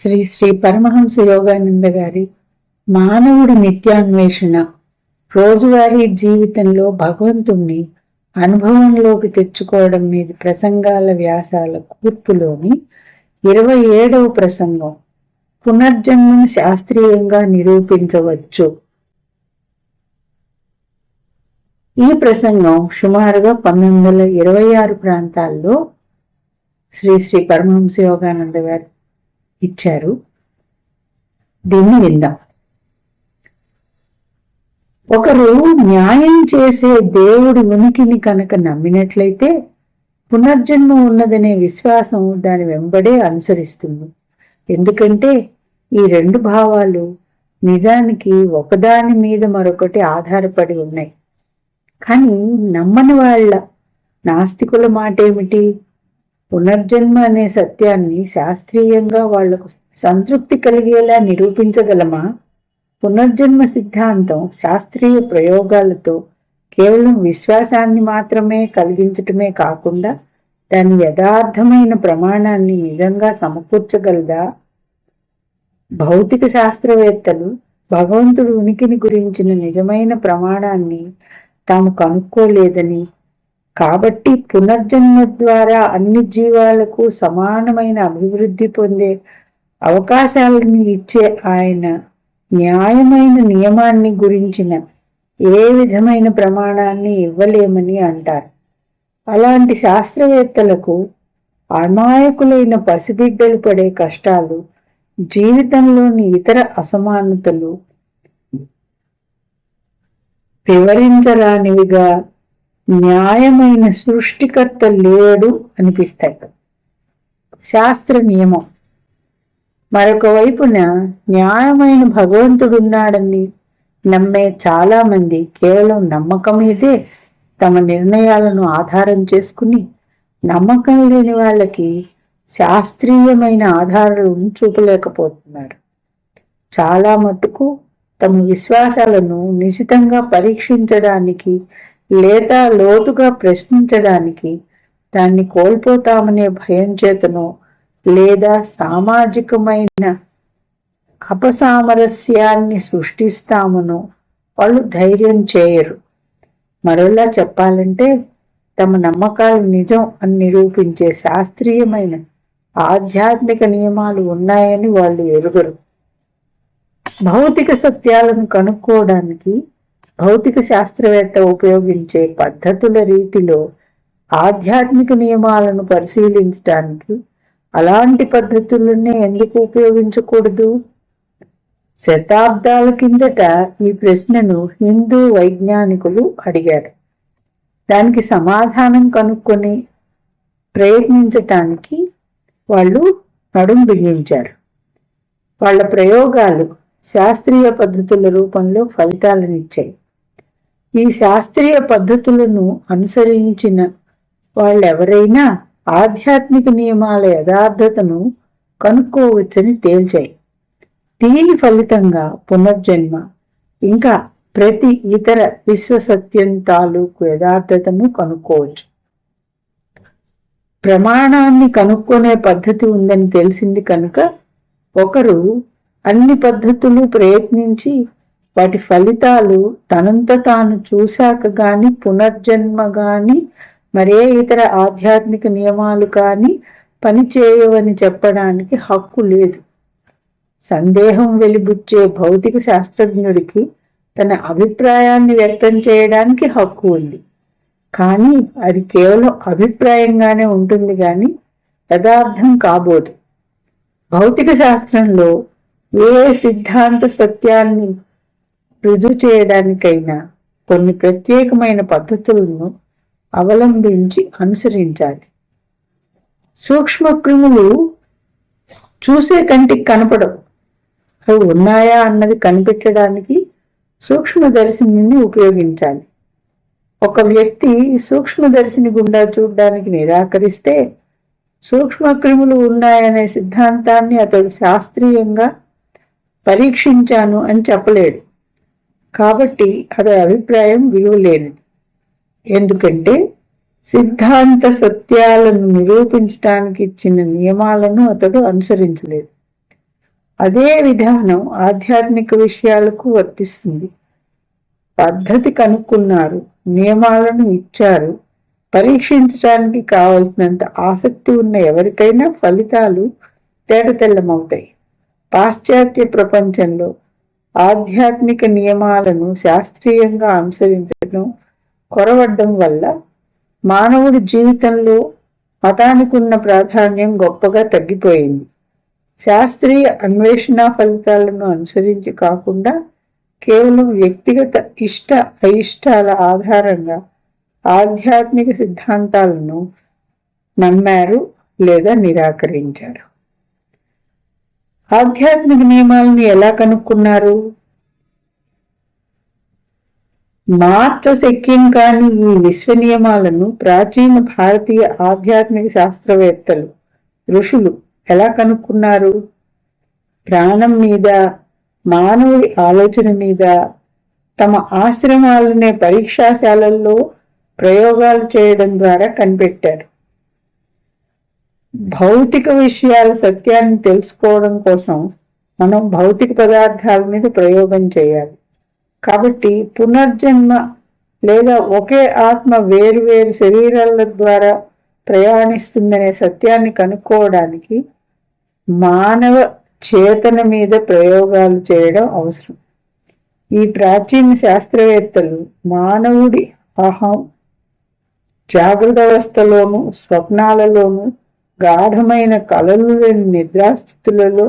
శ్రీ శ్రీ పరమహంస యోగానంద గారి మానవుడి నిత్యాన్వేషణ, రోజువారీ జీవితంలో భగవంతుణ్ణి అనుభవంలోకి తెచ్చుకోవడం మీద ప్రసంగాల వ్యాసాల కూర్పులోని 27వ ప్రసంగం, పునర్జన్మను శాస్త్రీయంగా నిరూపించవచ్చు. ఈ ప్రసంగం సుమారుగా 1926 ప్రాంతాల్లో శ్రీ శ్రీ పరమహంస యోగానంద గారు ఇచ్చారు. దీన్ని విందాం. ఒకరు న్యాయం చేసే దేవుడి ఉనికిని కనుక నమ్మినట్లయితే పునర్జన్మ ఉన్నదనే విశ్వాసం దాని వెంబడే అనుసరిస్తుంది. ఎందుకంటే ఈ రెండు భావాలు నిజానికి ఒకదాని మీద మరొకటి ఆధారపడి ఉన్నాయి. కానీ నమ్మని వాళ్ళ నాస్తికుల మాట ఏమిటి? పునర్జన్మ అనే సత్యాన్ని శాస్త్రీయంగా వాళ్లకు సంతృప్తి కలిగేలా నిరూపించగలమా? పునర్జన్మ సిద్ధాంతం శాస్త్రీయ ప్రయోగాలతో కేవలం విశ్వాసాన్ని మాత్రమే కలిగించటమే కాకుండా దాని యథార్థమైన ప్రమాణాన్ని నిజంగా సమకూర్చగలదా? భౌతిక శాస్త్రవేత్తలు భగవంతుడి ఉనికిని గురించిన నిజమైన ప్రమాణాన్ని తాము కనుక్కోలేదని, కాబట్టి పునర్జన్మ ద్వారా అన్ని జీవాలకు సమానమైన అభివృద్ధి పొందే అవకాశాలను ఇచ్చే ఆయన న్యాయమైన నియమాన్ని గురించిన ఏ విధమైన ప్రమాణాన్ని ఇవ్వలేమని అంటారు. అలాంటి శాస్త్రవేత్తలకు అమాయకులైన పసిబిడ్డలు పడే కష్టాలు, జీవితంలోని ఇతర అసమానతలు వివరించరానివిగా, న్యాయమైన సృష్టికర్త లేడు అనిపిస్తాయి. శాస్త్ర నియమం మరొక వైపున న్యాయమైన భగవంతుడున్నాడని నమ్మే చాలా మంది కేవలం నమ్మకం మీదే తమ నిర్ణయాలను ఆధారం చేసుకుని నమ్మకం లేని వాళ్ళకి శాస్త్రీయమైన ఆధారాలను చూపలేకపోతున్నారు. చాలా మట్టుకు తమ విశ్వాసాలను నిశితంగా పరీక్షించడానికి లేదా లోతుగా ప్రశ్నించడానికి దాన్ని కోల్పోతామనే భయం చేతనో లేదా సామాజికమైన అపసామరస్యాన్ని సృష్టిస్తామనో వాళ్ళు ధైర్యం చేయరు. మరోలా చెప్పాలంటే తమ నమ్మకాలు నిజం అని నిరూపించే శాస్త్రీయమైన ఆధ్యాత్మిక నియమాలు ఉన్నాయని వాళ్ళు ఎరుగరు. భౌతిక సత్యాలను కనుక్కోవడానికి భౌతిక శాస్త్రవేత్త ఉపయోగించే పద్ధతుల రీతిలో ఆధ్యాత్మిక నియమాలను పరిశీలించడానికి అలాంటి పద్ధతులనే ఎందుకు ఉపయోగించకూడదు? శతాబ్దాల కిందట ఈ ప్రశ్నను హిందూ వైజ్ఞానికులు అడిగారు. దానికి సమాధానం కనుక్కొని ప్రయత్నించటానికి వాళ్ళు నడుం బిగించారు. వాళ్ళ ప్రయోగాలు శాస్త్రీయ పద్ధతుల రూపంలో ఫలితాలనిచ్చాయి. ఈ శాస్త్రీయ పద్ధతులను అనుసరించిన వాళ్ళెవరైనా ఆధ్యాత్మిక నియమాల యథార్థతను కనుక్కోవచ్చని తేల్చాయి. దీని ఫలితంగా పునర్జన్మ ఇంకా ప్రతి ఇతర విశ్వసత్యం తాలూకు యథార్థతను కనుక్కోవచ్చు. ప్రమాణాన్ని కనుక్కునే పద్ధతి ఉందని తెలిసింది కనుక ఒకరు అన్ని పద్ధతులు ప్రయత్నించి వాటి ఫలితాలు తనంత తాను చూశాక గాని, పునర్జన్మ గాని, మరే ఇతర ఆధ్యాత్మిక నియమాలు కానీ పనిచేయవని చెప్పడానికి హక్కు లేదు. సందేహం వెలిబుచ్చే భౌతిక శాస్త్రజ్ఞుడికి తన అభిప్రాయాన్ని వ్యక్తం చేయడానికి హక్కు ఉంది. కానీ అది కేవలం అభిప్రాయంగానే ఉంటుంది కానీ యథార్థం కాబోదు. భౌతిక శాస్త్రంలో ఏ సిద్ధాంత సత్యాన్ని రుజువు చేయడానికైనా కొన్ని ప్రత్యేకమైన పద్ధతులను అవలంబించి అనుసరించాలి. సూక్ష్మక్రిములు చూసే కంటికి కనపడవు. అవి ఉన్నాయా అన్నది కనిపెట్టడానికి సూక్ష్మదర్శిని ఉపయోగించాలి. ఒక వ్యక్తి సూక్ష్మదర్శిని గుండా చూడడానికి నిరాకరిస్తే సూక్ష్మక్రిములు ఉన్నాయనే సిద్ధాంతాన్ని అతడు శాస్త్రీయంగా పరీక్షించాను అని చెప్పలేడు. కాబట్టి అది అభిప్రాయం విలువలేనిది. ఎందుకంటే సిద్ధాంత సత్యాలను నిరూపించడానికి ఇచ్చిన నియమాలను అతడు అనుసరించలేదు. అదే విధానం ఆధ్యాత్మిక విషయాలకు వర్తిస్తుంది. పద్ధతి కనుక్కున్నారు, నియమాలను ఇచ్చారు, పరీక్షించడానికి కావలసినంత ఆసక్తి ఉన్న ఎవరికైనా ఫలితాలు తేటతెల్లమవుతాయి. పాశ్చాత్య ప్రపంచంలో ఆధ్యాత్మిక నియమాలను శాస్త్రీయంగా అనుసరించడం కొరవడ్డం వల్ల మానవుడి జీవితంలో మతానికి ఉన్న ప్రాధాన్యం గొప్పగా తగ్గిపోయింది. శాస్త్రీయ అన్వేషణ ఫలితాలను అనుసరించి కాకుండా కేవలం వ్యక్తిగత ఇష్ట అయిష్టాల ఆధారంగా ఆధ్యాత్మిక సిద్ధాంతాలను నమ్మారు లేదా నిరాకరించారు. ఆధ్యాత్మిక నియమాలను ఎలా కనుక్కున్నారు? మార్చశక్యం కాని ఈ విశ్వ నియమాలను ప్రాచీన భారతీయ ఆధ్యాత్మిక శాస్త్రవేత్తలు, ఋషులు ఎలా కనుక్కున్నారు? ప్రాణం మీద, మానవుడి ఆలోచన మీద తమ ఆశ్రమాలనే పరీక్షాశాలల్లో ప్రయోగాలు చేయడం ద్వారా కనిపెట్టారు. భౌతిక విషయాల సత్యాన్ని తెలుసుకోవడం కోసం మనం భౌతిక పదార్థాల మీద ప్రయోగం చేయాలి. కాబట్టి పునర్జన్మ లేదా ఒకే ఆత్మ వేరు వేరు శరీరాల ద్వారా ప్రయాణిస్తుందనే సత్యాన్ని కనుక్కోవడానికి మానవ చేతన మీద ప్రయోగాలు చేయడం అవసరం. ఈ ప్రాచీన శాస్త్రవేత్తలు మానవుడి అహం జాగ్రత్త అవస్థలోను, స్వప్నాలలోను, గాఢమైన కలలు లేని నిద్రాస్థితులలో,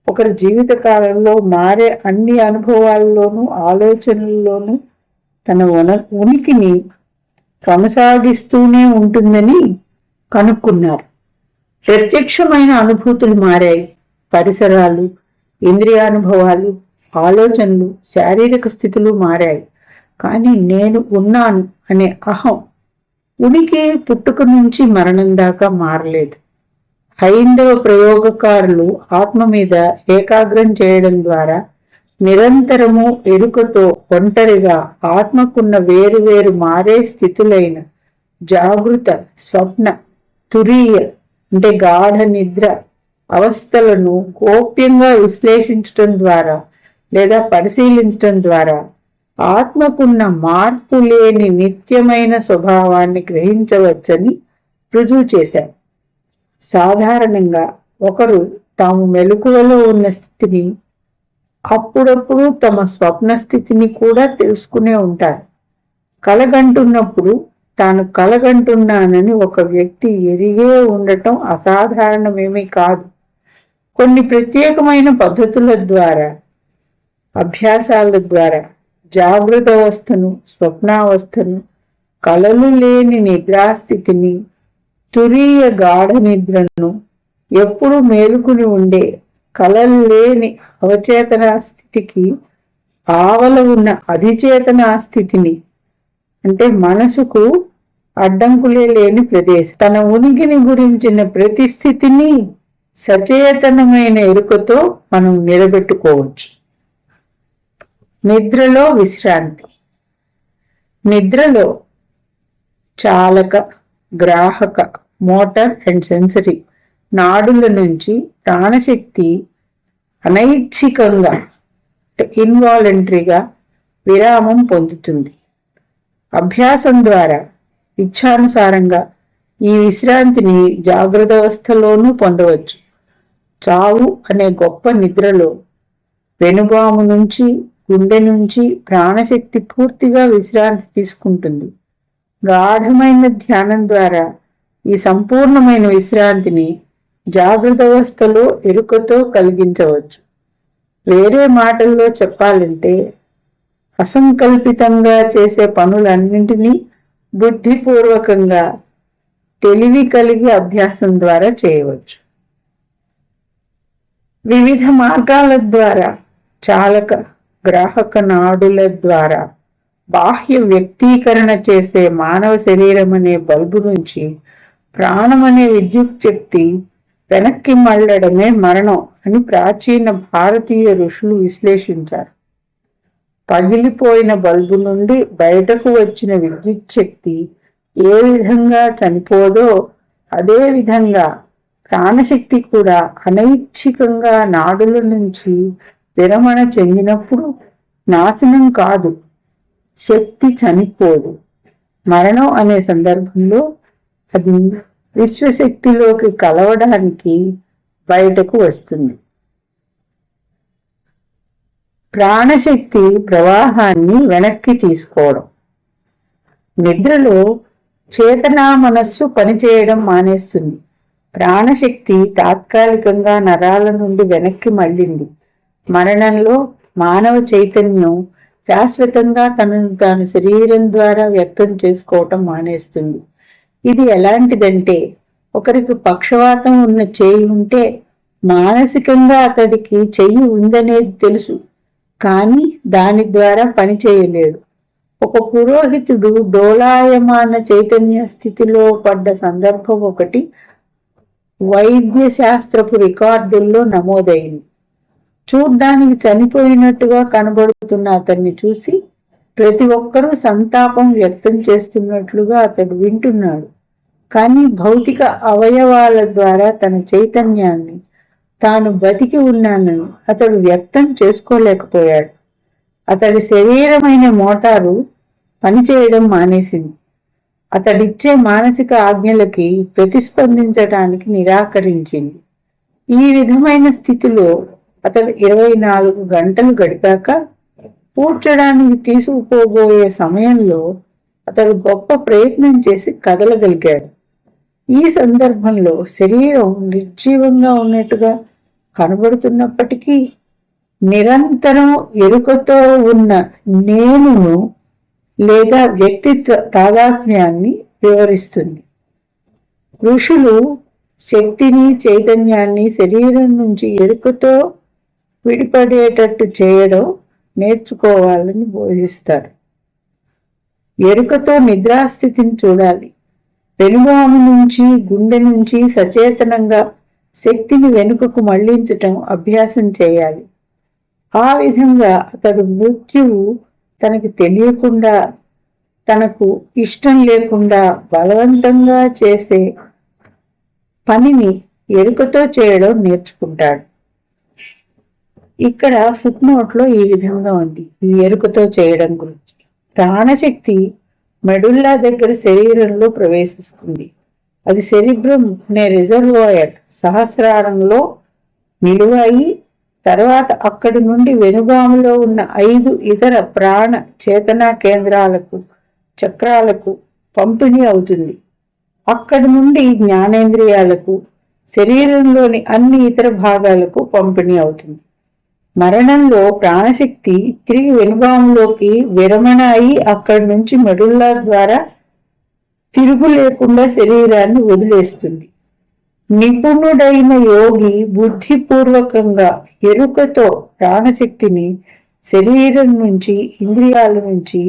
ఒకరి జీవిత కాలంలో మారే అన్ని అనుభవాల్లోనూ ఆలోచనల్లోనూ తన ఉనికిని కొనసాగిస్తూనే ఉంటుందని కనుక్కున్నారు. ప్రత్యక్షమైన అనుభూతులు మారాయి, పరిసరాలు, ఇంద్రియానుభవాలు, ఆలోచనలు, శారీరక స్థితులు మారాయి. కానీ నేను ఉన్నాను అనే అహం, ఉనికి పుట్టుక నుంచి మరణం దాకా మారలేదు. హైందవ ప్రయోగకారులు ఆత్మ మీద ఏకాగ్రం చేయడం ద్వారా నిరంతరము ఎరుకతో ఒంటరిగా ఆత్మకున్న వేరు మారే స్థితులైన జాగృత, స్వప్న, తురీయ అంటే గాఢ నిద్ర అవస్థలను గోప్యంగా విశ్లేషించటం ద్వారా లేదా పరిశీలించటం ద్వారా ఆత్మకున్న మార్పు లేని నిత్యమైన స్వభావాన్ని గ్రహించవచ్చని రుజువు చేశారు. సాధారణంగా ఒకరు తాము మెలకువలో ఉన్న స్థితిని, అప్పుడప్పుడు తమ స్వప్న స్థితిని కూడా తెలుసుకునే ఉంటారు. కలగంటున్నప్పుడు తాను కలగంటున్నానని ఒక వ్యక్తి ఎరిగే ఉండటం అసాధారణమేమీ కాదు. కొన్ని ప్రత్యేకమైన పద్ధతుల ద్వారా, అభ్యాసాల ద్వారా జాగృత అవస్థను, స్వప్నావస్థను, కలలు లేని నిద్రాస్థితిని, తురీయ గాఢ నిద్రను, ఎప్పుడు మేలుకుని ఉండే కలలు లేని అవచేతనా స్థితికి ఆవల ఉన్న అధిచేతనా స్థితిని అంటే మనసుకు అడ్డంకులే లేని ప్రదేశం, తన ఉనికిని గురించిన ప్రతి స్థితిని సచేతనమైన ఎరుకతో మనం నిలబెట్టుకోవచ్చు. నిద్రలో విశ్రాంతి. నిద్రలో చాలక, గ్రాహక, మోటార్ అండ్ సెన్సరీ నాడుల నుంచి ప్రాణశక్తి అనైచ్ఛికంగా ఇన్వాలంటరీగా విరామం పొందుతుంది. అభ్యాసం ద్వారా ఇచ్ఛానుసారంగా ఈ విశ్రాంతిని జాగ్రత్త అవస్థలోనూ పొందవచ్చు. చావు అనే గొప్ప నిద్రలో వెనుబాము నుంచి, గుండె నుంచి ప్రాణశక్తి పూర్తిగా విశ్రాంతి తీసుకుంటుంది. గాఢమైన ధ్యానం ద్వారా ఈ సంపూర్ణమైన విశ్రాంతిని జాగ్రత్త అవస్థలో ఎరుకతో కలిగించవచ్చు. వేరే మాటల్లో చెప్పాలంటే అసంకల్పితంగా చేసే పనులన్నింటినీ బుద్ధిపూర్వకంగా తెలివి కలిగి అభ్యాసం ద్వారా చేయవచ్చు. వివిధ మార్గాల ద్వారా చాలక, గ్రాహక నాడుల ద్వారా బాహ్య వ్యక్తీకరణ చేసే మానవ శరీరం అనే బల్బు నుంచి ప్రాణం అనే విద్యుత్ శక్తి వెనక్కి మళ్ళడమే మరణం అని ప్రాచీన భారతీయ ఋషులు విశ్లేషించారు. పగిలిపోయిన బల్బు నుండి బయటకు వచ్చిన విద్యుత్ శక్తి ఏ విధంగా చనిపోదో అదే విధంగా ప్రాణశక్తి కూడా అనైచ్ఛికంగా నాడుల నుంచి విరమణ చెందినప్పుడు నాశనం కాదు, శక్తి చనిపోదు. మరణం అనే సందర్భంలో అది విశ్వశక్తిలోకి కలవడానికి బయటకు వస్తుంది. ప్రాణశక్తి ప్రవాహాన్ని వెనక్కి తీసుకోవడం. నిద్రలో చేతనా మనస్సు పనిచేయడం మానేస్తుంది. ప్రాణశక్తి తాత్కాలికంగా నరాల నుండి వెనక్కి మళ్ళింది. మరణంలో మానవ చైతన్యం శాశ్వతంగా తనను తాను శరీరం ద్వారా వ్యక్తం చేసుకోవటం మానేస్తుంది. ఇది ఎలాంటిదంటే, ఒకరికి పక్షవాతం ఉన్న చేయి ఉంటే మానసికంగా అతడికి చెయ్యి ఉందనేది తెలుసు, కానీ దాని ద్వారా పని చేయలేడు. ఒక పురోహితుడు డోలాయమాన చైతన్య స్థితిలో పడ్డ సందర్భం ఒకటి వైద్య శాస్త్రపు రికార్డుల్లో నమోదైంది. చూడ్డానికి చనిపోయినట్టుగా కనబడుతున్న అతన్ని చూసి ప్రతి ఒక్కరూ సంతాపం వ్యక్తం చేస్తున్నట్లుగా అతడు వింటున్నాడు. కానీ భౌతిక అవయవాల ద్వారా తన చైతన్యాన్ని, తాను బతికి ఉన్నానని అతడు వ్యక్తం చేసుకోలేకపోయాడు. అతడి శరీరమైన మోటారు పనిచేయడం మానేసింది. అతడిచ్చే మానసిక ఆజ్ఞలకి ప్రతిస్పందించడానికి నిరాకరించింది. ఈ విధమైన స్థితిలో అతడు 24 గంటలు గడిపాక కూర్చోడానికి తీసుకుపోబోయే సమయంలో అతడు గొప్ప ప్రయత్నం చేసి కదలగలిగాడు. ఈ సందర్భంలో శరీరం నిర్జీవంగా ఉన్నట్టుగా కనబడుతున్నప్పటికీ నిరంతరం ఎరుకతో ఉన్న నేనును లేదా వ్యక్తిత్వ తాదాత్మ్యాన్ని వివరిస్తుంది. ఋషులు శక్తిని, చైతన్యాన్ని శరీరం నుంచి ఎరుకతో విడిపడేటట్టు చేయడం నేర్చుకోవాలని బోధిస్తారు. ఎరుకతో నిద్రాస్థితిని చూడాలి. వెనుగాము నుంచి, గుండె నుంచి సచేతనంగా శక్తిని వెనుకకు మళ్లించటం అభ్యాసం చేయాలి. ఆ విధంగా అతడు మృత్యువు తనకి తెలియకుండా, తనకు ఇష్టం లేకుండా బలవంతంగా చేసే పనిని ఎరుకతో చేయడం నేర్చుకుంటాడు. ఇక్కడ ఫుట్ నోట్లో ఈ విధంగా ఉంది ఈ ఎరుకతో చేయడం గురించి. ప్రాణశక్తి మెడుల్లా దగ్గర శరీరంలో ప్రవేశిస్తుంది. అది సెరిబ్రమ్ అనే రిజర్వాయర్ సహస్రారంలో నిలువయి, తర్వాత అక్కడి నుండి వెనుగాములో ఉన్న 5 ఇతర ప్రాణ చేతనా కేంద్రాలకు, చక్రాలకు పంపిణీ అవుతుంది. అక్కడి నుండి జ్ఞానేంద్రియాలకు, శరీరంలోని అన్ని ఇతర భాగాలకు పంపిణీ అవుతుంది. మరణంలో ప్రాణశక్తి తిరిగి వెనుగాములోకి విరమణ అయి అక్కడి నుంచి మెడుల్లా ద్వారా తిరుగు లేకుండా శరీరాన్ని వదిలేస్తుంది. నిపుణుడైన యోగి బుద్ధిపూర్వకంగా ఎరుకతో ప్రాణశక్తిని శరీరం నుంచి, ఇంద్రియాల నుంచి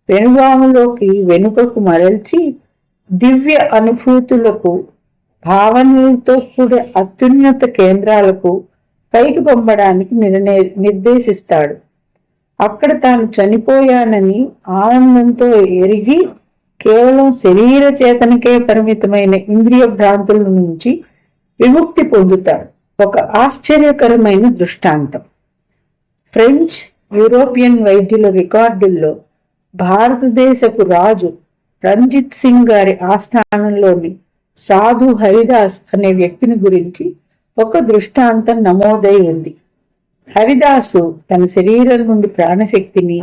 వెనుగాములోకి వెనుకకు మరల్చి దివ్య అనుభూతులకు, భావనలతో కూడే అత్యున్నత కేంద్రాలకు పైకి పంపడానికి నిర్దేశిస్తాడు. అక్కడ తాను చనిపోయానని ఆనందంతో ఎరిగి కేవలం శరీర చేతనకే పరిమితమైన ఇంద్రియ భ్రాంతుల నుంచి విముక్తి పొందుతాడు. ఒక ఆశ్చర్యకరమైన దృష్టాంతం. ఫ్రెంచ్, యూరోపియన్ వైద్యుల రికార్డుల్లో భారతదేశపు రాజు రంజిత్ సింగ్ గారి ఆస్థానంలోని సాధు హరిదాస్ అనే వ్యక్తిని గురించి ఒక దృష్టాంతం నమోదై ఉంది. హరిదాసు తన శరీరం నుండి ప్రాణశక్తిని,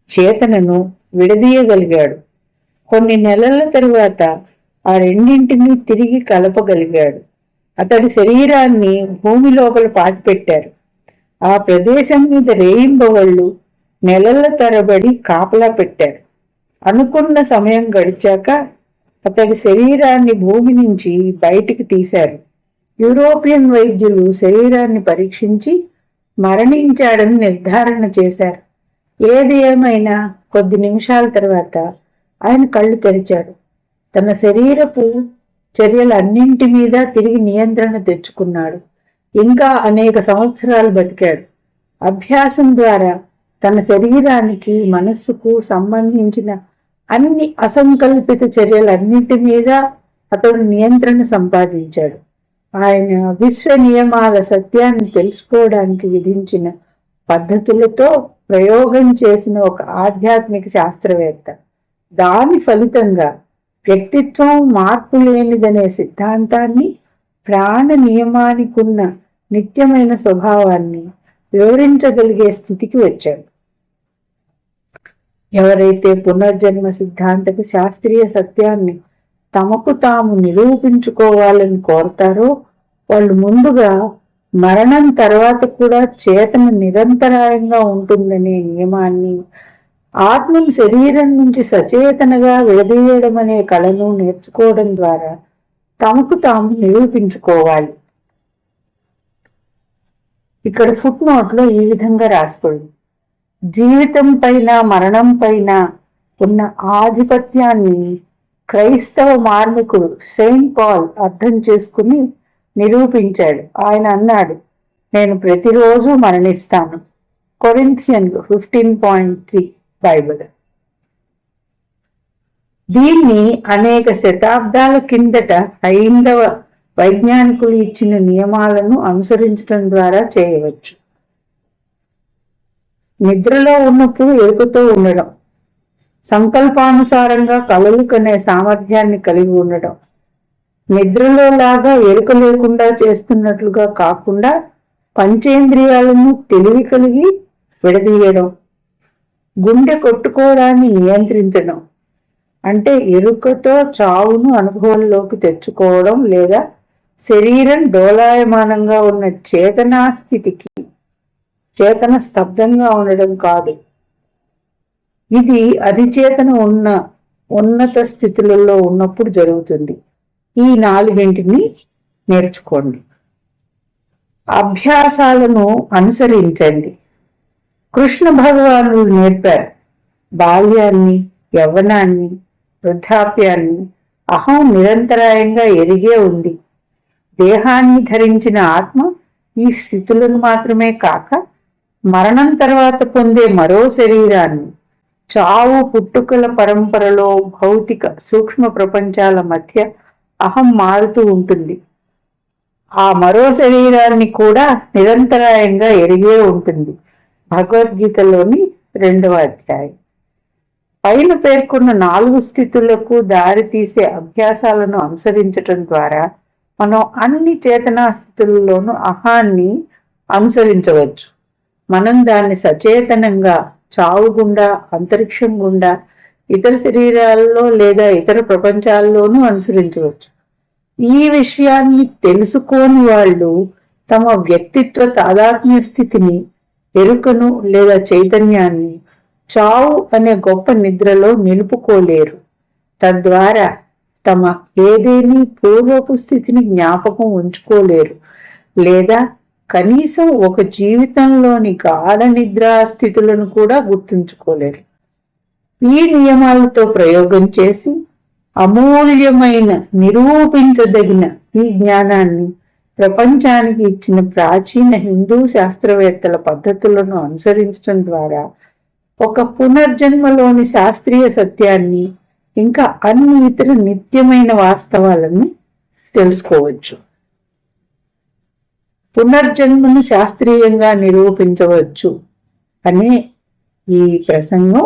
చేతనను విడదీయగలిగాడు. కొన్ని నెలల తరువాత ఆ రెండింటినీ తిరిగి కలపగలిగాడు. అతడి శరీరాన్ని భూమి లోపల పాతిపెట్టారు. ఆ ప్రదేశం మీద రేయింబవళ్ళు నెలల తరబడి కాపలా పెట్టారు. అనుకున్న సమయం గడిచాక అతడి శరీరాన్ని భూమి నుంచి బయటికి తీశారు. యూరోపియన్ వైద్యులు శరీరాన్ని పరీక్షించి మరణించాడని నిర్ధారణ చేశారు. ఏది ఏమైనా కొద్ది నిమిషాల తర్వాత ఆయన కళ్ళు తెరిచాడు. తన శరీరపు చర్యలన్నింటి మీద తిరిగి నియంత్రణ తెచ్చుకున్నాడు. ఇంకా అనేక సంవత్సరాలు బతికాడు. అభ్యాసం ద్వారా తన శరీరానికి, మనస్సుకు సంబంధించిన అన్ని అసంకల్పిత చర్యలన్నింటి మీద అతడు నియంత్రణ సంపాదించాడు. ఆయన విశ్వ నియమాల సత్యాన్ని తెలుసుకోవడానికి విధించిన పద్ధతులతో ప్రయోగం చేసిన ఒక ఆధ్యాత్మిక శాస్త్రవేత్త. దాని ఫలితంగా వ్యక్తిత్వం మార్పు లేనిదనే సిద్ధాంతాన్ని, ప్రాణ నియమానికున్న నిత్యమైన స్వభావాన్ని వివరించగలిగే స్థితికి వచ్చాడు. ఎవరైతే పునర్జన్మ సిద్ధాంతకు శాస్త్రీయ సత్యాన్ని తమకు తాము నిరూపించుకోవాలని కోరతారో వాళ్ళు ముందుగా మరణం తర్వాత కూడా చేతన నిరంతరాయంగా ఉంటుందనే నియమాన్ని, ఆత్మను శరీరం నుంచి సచేతనగా విడదీయడం అనే కళను నేర్చుకోవడం ద్వారా తమకు తాము నిరూపించుకోవాలి. ఇక్కడ ఫుట్ నోట్లో ఈ విధంగా రాసుకోండి. జీవితం పైన మరణం పైన ఉన్న ఆధిపత్యాన్ని క్రైస్తవ మార్మికుడు సెయింట్ పాల్ అర్థం చేసుకుని నిరూపించాడు. ఆయన అన్నాడు, నేను ప్రతిరోజు మరణిస్తాను. కొరింథియన్లు 15:3 బైబిల్. దీన్ని అనేక శతాబ్దాల కిందట హైందవ వైజ్ఞానికులు ఇచ్చిన నియమాలను అనుసరించడం ద్వారా చేయవచ్చు. నిద్రలో ఉన్నప్పుడు ఎరుకతో ఉండడం, సంకల్పానుసారంగా కలలు కనే సామర్థ్యాన్ని కలిగి ఉండడం, నిద్రలో లాగా ఎరుక లేకుండా చేస్తున్నట్లుగా కాకుండా పంచేంద్రియాలను తెలివి కలిగి విడదీయడం, గుండె కొట్టుకోవడాన్ని నియంత్రించడం, అంటే ఎరుకతో చావును అనుభవంలోకి తెచ్చుకోవడం లేదా శరీరం డోలాయమానంగా ఉన్న చేతనా స్థితికి చేతన స్తబ్దంగా ఉండడం కాదు. ఇది అధిచేతన ఉన్నత స్థితులలో ఉన్నప్పుడు జరుగుతుంది. ఈ 4 నేర్చుకోండి. అభ్యాసాలను అనుసరించండి. కృష్ణ భగవానుడు నేర్పారు. బాల్యాన్ని, యవ్వనాన్ని, వృద్ధాప్యాన్ని అహం నిరంతరాయంగా ఎరిగే ఉంది. దేహాన్ని ధరించిన ఆత్మ ఈ స్థితులను మాత్రమే కాక మరణం తర్వాత పొందే మరో శరీరాన్ని, చావు పుట్టుకల పరంపరలో భౌతిక సూక్ష్మ ప్రపంచాల మధ్య అహం మారుతూ ఉంటుంది. ఆ మరో శరీరాన్ని కూడా నిరంతరాయంగా ఎరిగే ఉంటుంది. భగవద్గీతలోని 2వ అధ్యాయం. పైన పేర్కొన్న 4 స్థితులకు దారి తీసే అభ్యాసాలను అనుసరించటం ద్వారా మనం అన్ని చేతనా స్థితులలోనూ అహాన్ని అనుసరించవచ్చు. మనం దాన్ని సచేతనంగా చావు గుండా, అంతరిక్షం గుండా, ఇతర శరీరాల్లో లేదా ఇతర ప్రపంచాల్లోనూ అనుసరించవచ్చు. ఈ విషయాన్ని తెలుసుకోని వాళ్ళు తమ వ్యక్తిత్వ తాదాత్మ్య స్థితిని, ఎరుకను లేదా చైతన్యాన్ని చావు అనే గొప్ప నిద్రలో నిలుపుకోలేరు. తద్వారా తమ ఏదేని పూర్వపు స్థితిని జ్ఞాపకం ఉంచుకోలేరు లేదా కనీసం ఒక జీవితంలోని గాఢ నిద్రా స్థితులను కూడా గుర్తుంచుకోలేరు. ఈ నియమాలతో ప్రయోగం చేసి అమూల్యమైన, నిరూపించదగిన ఈ జ్ఞానాన్ని ప్రపంచానికి ఇచ్చిన ప్రాచీన హిందూ శాస్త్రవేత్తల పద్ధతులను అనుసరించడం ద్వారా ఒక పునర్జన్మలోని శాస్త్రీయ సత్యాన్ని, ఇంకా అన్ని ఇతర నిత్యమైన వాస్తవాలను తెలుసుకోవచ్చు. పునర్జన్మను శాస్త్రీయంగా నిరూపించవచ్చు అనే ఈ ప్రసంగం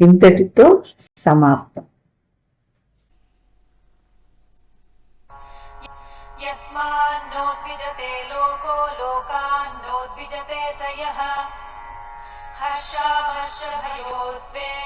ఇంతటితో సమాప్తం. యస్మాన్నోద్విజతే లోకో లోకాన్నోద్విజతే చ యః హర్షామర్ష భయోద్వేగ